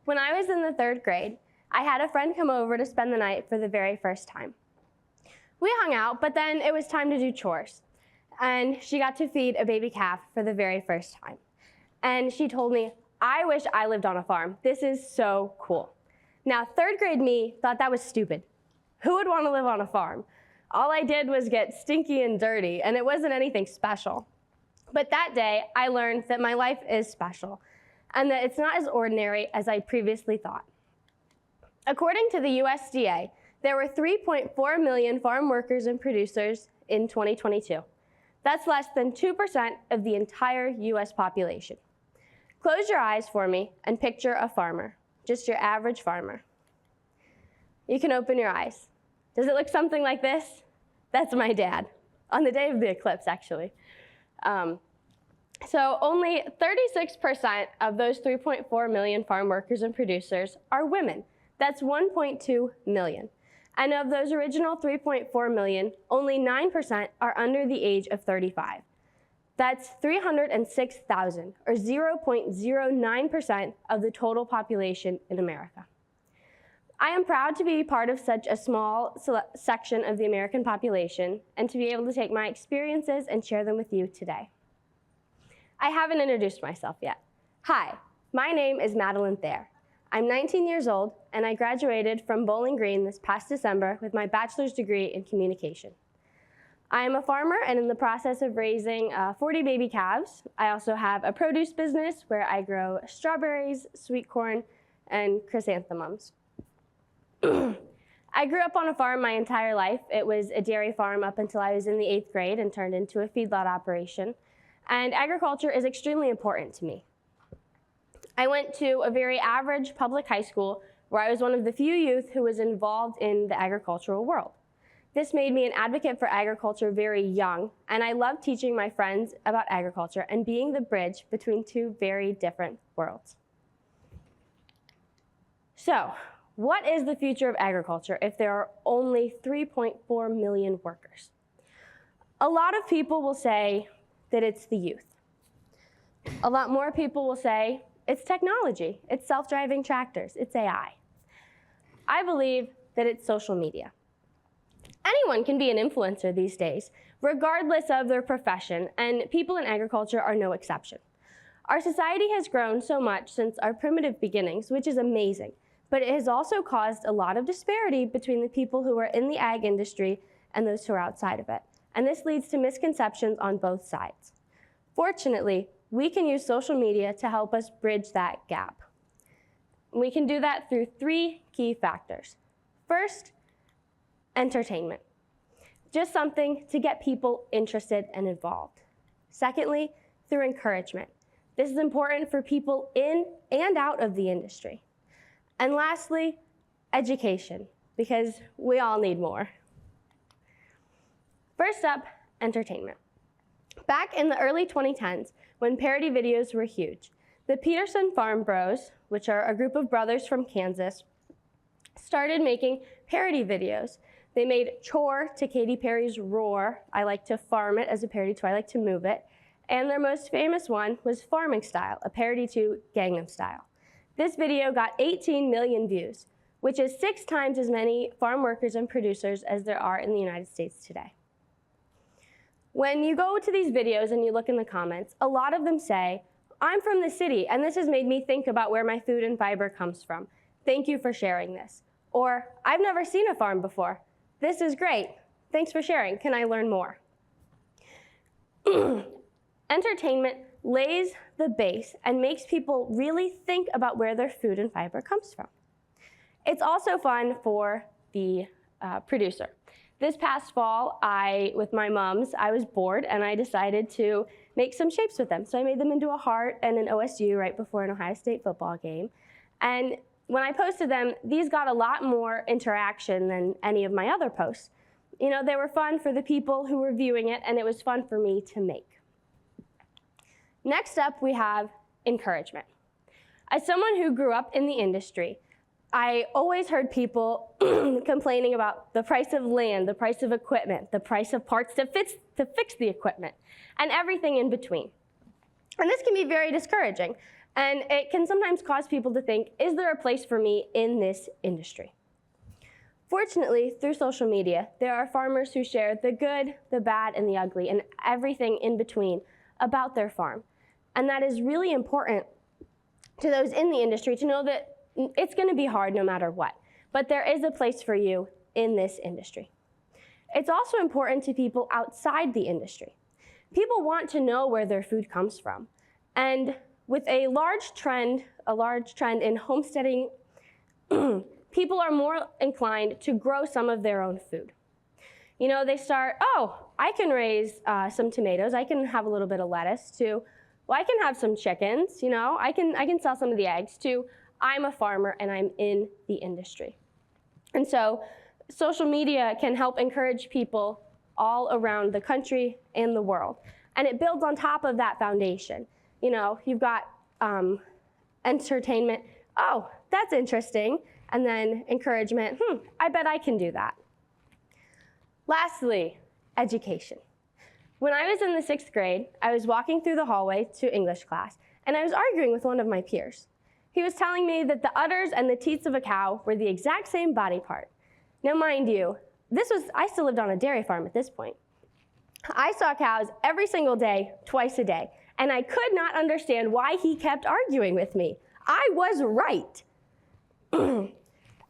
When I was in the 3rd grade, I had a friend come over to spend the night for the very first time. We hung out, but then it was time to do chores. And she got to feed a baby calf for the very first time. And she told me, "I wish I lived on a farm. This is so cool." Now, 3rd grade me thought that was stupid. Who would want to live on a farm? All I did was get stinky and dirty, and it wasn't anything special. But that day, I learned that my life is special, and that it's not as ordinary as I previously thought. According to the USDA, there were 3.4 million farm workers and producers in 2022. That's less than 2% of the entire US population. Close your eyes for me and picture a farmer, just your average farmer. You can open your eyes. Does it look something like this? That's my dad, on the day of the eclipse, actually. So only 36% of those 3.4 million farm workers and producers are women. That's 1.2 million. And of those original 3.4 million, only 9% are under the age of 35. That's 306,000, or 0.09% of the total population in America. I am proud to be part of such a small section of the American population and to be able to take my experiences and share them with you today. I haven't introduced myself yet. Hi, my name is Madalyn Thayer. I'm 19 years old, and I graduated from Bowling Green this past December with my bachelor's degree in communication. I am a farmer and in the process of raising 40 baby calves. I also have a produce business where I grow strawberries, sweet corn, and chrysanthemums. I grew up on a farm my entire life. It was a dairy farm up until I was in the 8th grade and turned into a feedlot operation. And agriculture is extremely important to me. I went to a very average public high school where I was one of the few youth who was involved in the agricultural world. This made me an advocate for agriculture very young, and I loved teaching my friends about agriculture and being the bridge between two very different worlds. So, what is the future of agriculture if there are only 3.4 million workers? A lot of people will say that it's the youth. A lot more people will say it's technology, it's self-driving tractors, it's AI. I believe that it's social media. Anyone can be an influencer these days, regardless of their profession, and people in agriculture are no exception. Our society has grown so much since our primitive beginnings, which is amazing, but it has also caused a lot of disparity between the people who are in the ag industry and those who are outside of it, and this leads to misconceptions on both sides. Fortunately, we can use social media to help us bridge that gap. We can do that through 3 key factors. First, entertainment. Just something to get people interested and involved. Secondly, through encouragement. This is important for people in and out of the industry. And lastly, education, because we all need more. First up, entertainment. Back in the early 2010s, when parody videos were huge, the Peterson Farm Bros, which are a group of brothers from Kansas, started making parody videos. They made Chore to Katy Perry's Roar. I like to farm it as a parody to I like to move it. And their most famous one was Farming Style, a parody to Gangnam Style. This video got 18 million views, which is 6 times as many farm workers and producers as there are in the United States today. When you go to these videos and you look in the comments, a lot of them say, "I'm from the city, and this has made me think about where my food and fiber comes from. Thank you for sharing this." Or, "I've never seen a farm before. This is great. Thanks for sharing. Can I learn more?" Entertainment lays the base and makes people really think about where their food and fiber comes from. It's also fun for the producer. This past fall, with my mums, I was bored and I decided to make some shapes with them. So I made them into a heart and an OSU right before an Ohio State football game. And when I posted them, these got a lot more interaction than any of my other posts. You know, they were fun for the people who were viewing it, and it was fun for me to make. Next up, we have encouragement. As someone who grew up in the industry, I always heard people complaining about the price of land, the price of equipment, the price of parts to fix the equipment, and everything in between. And this can be very discouraging. And it can sometimes cause people to think, is there a place for me in this industry? Fortunately, through social media, there are farmers who share the good, the bad, and the ugly, and everything in between about their farm. And that is really important to those in the industry to know that it's going to be hard no matter what, but there is a place for you in this industry. It's also important to people outside the industry. People want to know where their food comes from. And with a large trend in homesteading, people are more inclined to grow some of their own food. You know, they start, oh, I can raise some tomatoes, I can have a little bit of lettuce, to, well, I can have some chickens, you know, I can sell some of the eggs, to, I'm a farmer and I'm in the industry. And so social media can help encourage people all around the country and the world. And it builds on top of that foundation. You know, you've got entertainment, oh, that's interesting. And then encouragement, I bet I can do that. Lastly, education. When I was in the 6th grade, I was walking through the hallway to English class, and I was arguing with one of my peers. He was telling me that the udders and the teats of a cow were the exact same body part. Now, mind you, I still lived on a dairy farm at this point. I saw cows every single day, twice a day, and I could not understand why he kept arguing with me. I was right.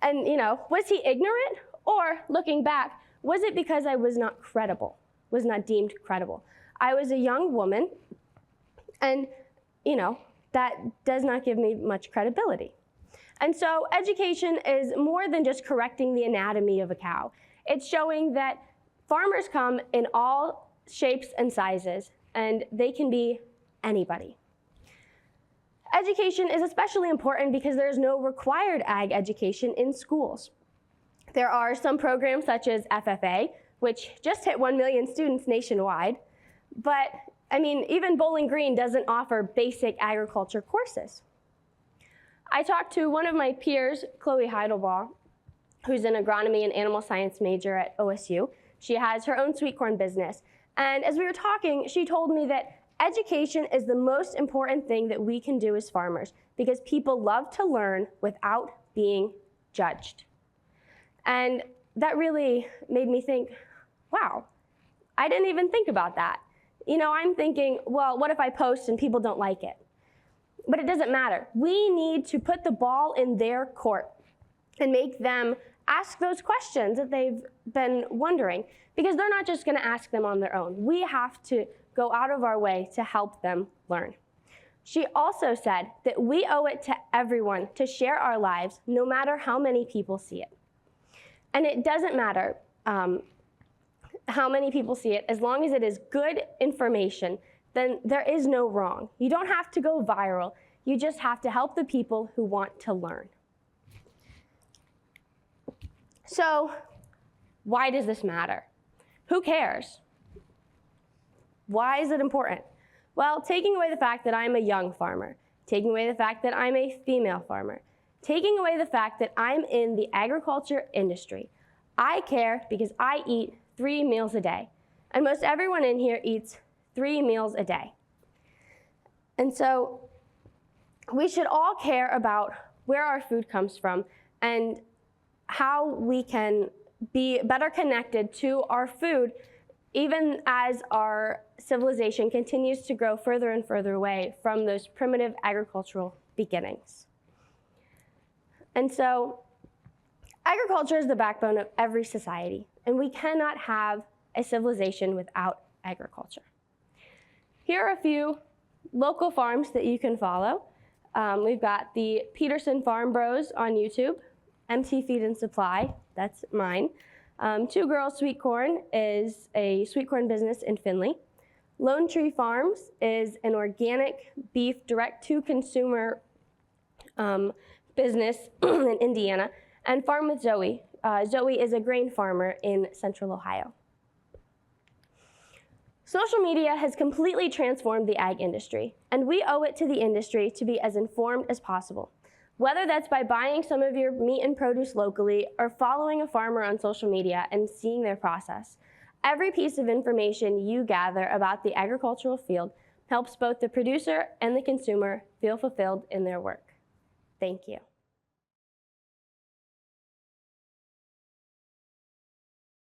And, you know, was he ignorant? Or, looking back, was it because I was not credible, was not deemed credible? I was a young woman, and, you know, that does not give me much credibility. And so education is more than just correcting the anatomy of a cow. It's showing that farmers come in all shapes and sizes, and they can be anybody. Education is especially important because there's no required ag education in schools. There are some programs such as FFA, which just hit 1 million students nationwide, but I mean, even Bowling Green doesn't offer basic agriculture courses. I talked to one of my peers, Chloe Heidelbaugh, who's an agronomy and animal science major at OSU. She has her own sweet corn business. And as we were talking, she told me that education is the most important thing that we can do as farmers because people love to learn without being judged. And that really made me think, wow, I didn't even think about that. You know, I'm thinking, well, what if I post and people don't like it? But it doesn't matter. We need to put the ball in their court and make them ask those questions that they've been wondering, because they're not just going to ask them on their own. We have to go out of our way to help them learn. She also said that we owe it to everyone to share our lives, no matter how many people see it. And it doesn't matter how many people see it, as long as it is good information, then there is no wrong. You don't have to go viral. You just have to help the people who want to learn. So, why does this matter? Who cares? Why is it important? Well, taking away the fact that I'm a young farmer, taking away the fact that I'm a female farmer, taking away the fact that I'm in the agriculture industry, I care because I eat 3 meals a day. And most everyone in here eats 3 meals a day. And so we should all care about where our food comes from and how we can be better connected to our food even as our civilization continues to grow further and further away from those primitive agricultural beginnings. And so agriculture is the backbone of every society, and we cannot have a civilization without agriculture. Here are a few local farms that you can follow. We've got the Peterson Farm Bros on YouTube, MT Feed and Supply, that's mine. Two Girls Sweet Corn is a sweet corn business in Findlay. Lone Tree Farms is an organic beef direct-to-consumer business in Indiana. And Farm with Zoe. Zoe is a grain farmer in Central Ohio. Social media has completely transformed the ag industry, and we owe it to the industry to be as informed as possible. Whether that's by buying some of your meat and produce locally or following a farmer on social media and seeing their process, every piece of information you gather about the agricultural field helps both the producer and the consumer feel fulfilled in their work. Thank you.